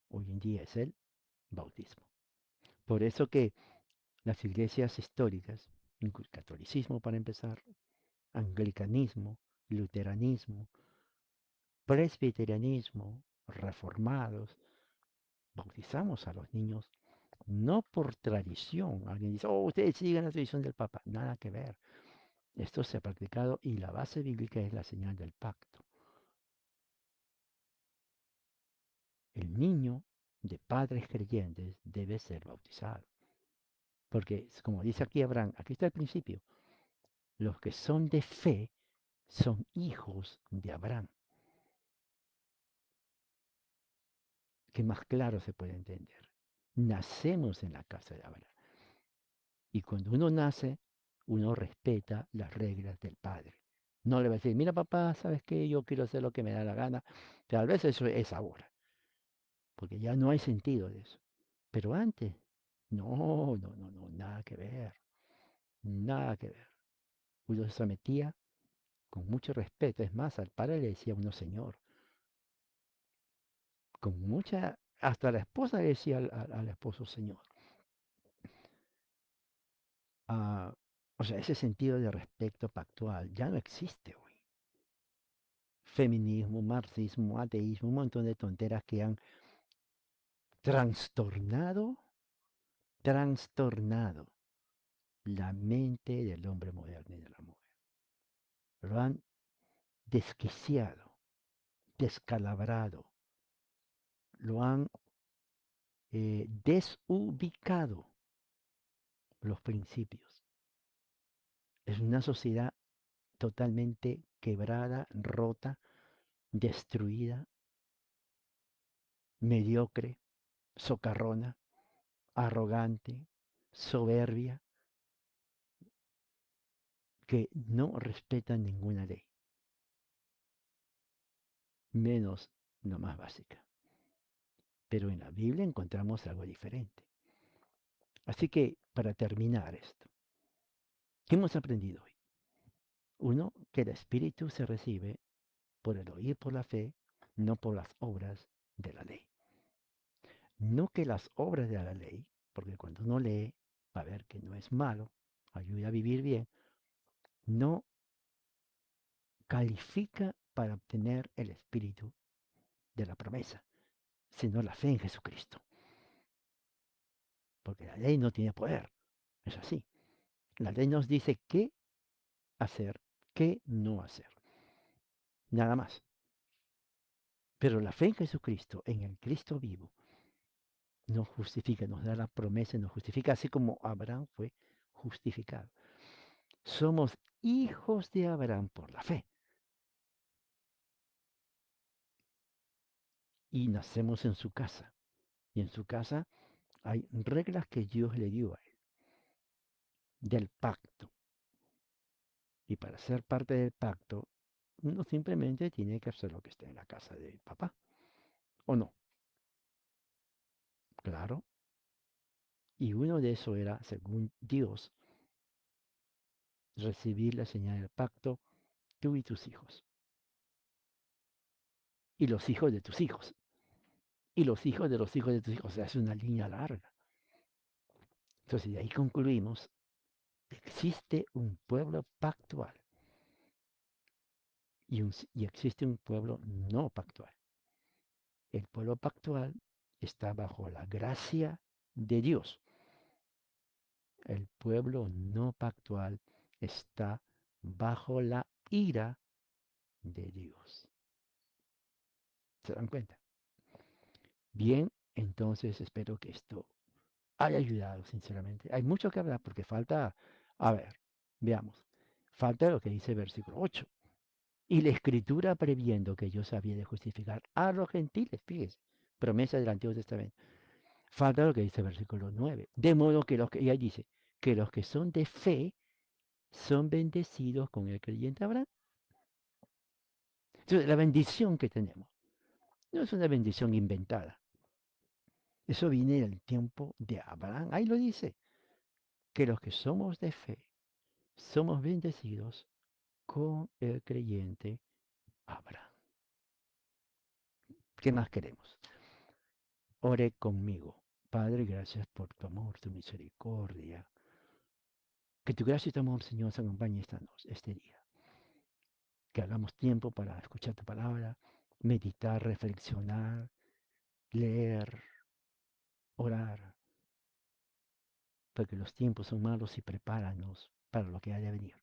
Speaker 1: hoy en día es el bautismo. Por eso que las iglesias históricas, el catolicismo para empezar, anglicanismo, luteranismo, presbiterianismo, reformados, bautizamos a los niños no por tradición. Alguien dice, oh, ustedes siguen la tradición del Papa. Nada que ver. Esto se ha practicado y la base bíblica es la señal del pacto. El niño de padres creyentes debe ser bautizado. Porque, como dice aquí Abraham, aquí está el principio, los que son de fe son hijos de Abraham. ¿Qué más claro se puede entender? Nacemos en la casa de Abraham. Y cuando uno nace, uno respeta las reglas del padre. No le va a decir, mira papá, ¿sabes qué? Yo quiero hacer lo que me da la gana. Tal vez eso es ahora, porque ya no hay sentido de eso. Pero antes, no, no, no, no, nada que ver, nada que ver. Uno se sometía con mucho respeto. Es más, al padre le decía uno señor. Con mucha, hasta la esposa le decía al esposo señor. Ah, o sea, ese sentido de respeto pactual ya no existe hoy. Feminismo, marxismo, ateísmo, un montón de tonteras que han trastornado, trastornado la mente del hombre moderno y de la mujer. Lo han desquiciado, descalabrado, lo han desubicado los principios. Es una sociedad totalmente quebrada, rota, destruida, mediocre, socarrona, arrogante, soberbia, que no respetan ninguna ley, menos la más básica. Pero en la Biblia encontramos algo diferente. Así que, para terminar esto, ¿qué hemos aprendido hoy? Uno, que el Espíritu se recibe por el oír por la fe, no por las obras de la ley. No que las obras de la ley, porque cuando uno lee va a ver que no es malo, ayuda a vivir bien, no califica para obtener el Espíritu de la promesa, sino la fe en Jesucristo. Porque la ley no tiene poder. Es así. La ley nos dice qué hacer, qué no hacer. Nada más. Pero la fe en Jesucristo, en el Cristo vivo, nos justifica, nos da la promesa, nos justifica, así como Abraham fue justificado. Somos hijos de Abraham por la fe. Y nacemos en su casa. Y en su casa hay reglas que Dios le dio a él, del pacto. Y para ser parte del pacto, uno simplemente tiene que hacer lo que está en la casa de papá. ¿O no? Claro. Y uno de eso era, según Dios, recibir la señal del pacto, tú y tus hijos. Y los hijos de tus hijos. Y los hijos de los hijos de tus hijos. O sea, es una línea larga. Entonces, de ahí concluimos, existe un pueblo pactual y existe un pueblo no pactual. El pueblo pactual está bajo la gracia de Dios. El pueblo no pactual está bajo la ira de Dios. ¿Se dan cuenta? Bien, entonces espero que esto haya ayudado, sinceramente. Hay mucho que hablar porque falta, a ver, veamos, falta lo que dice versículo 8. Y la escritura previendo que yo sabía de justificar a los gentiles, fíjese, promesa del Antiguo Testamento. Falta lo que dice versículo 9. De modo que y ahí dice, que los que son de fe son bendecidos con el creyente Abraham. Entonces, la bendición que tenemos no es una bendición inventada. Eso viene del tiempo de Abraham. Ahí lo dice, que los que somos de fe somos bendecidos con el creyente Abraham. ¿Qué más queremos? Ore conmigo. Padre, gracias por tu amor, tu misericordia. Que tu gracia y tu amor, Señor, se acompañe este día. Que hagamos tiempo para escuchar tu palabra, meditar, reflexionar, leer, orar, porque los tiempos son malos y prepáranos para lo que haya de venir.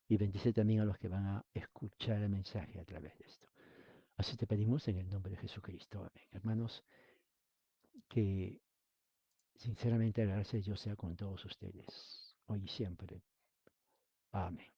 Speaker 1: Y bendice también a los que van a escuchar el mensaje a través de esto. Así te pedimos en el nombre de Jesucristo. Amén. Hermanos, que sinceramente la gracia de Dios sea con todos ustedes, hoy y siempre. Amén.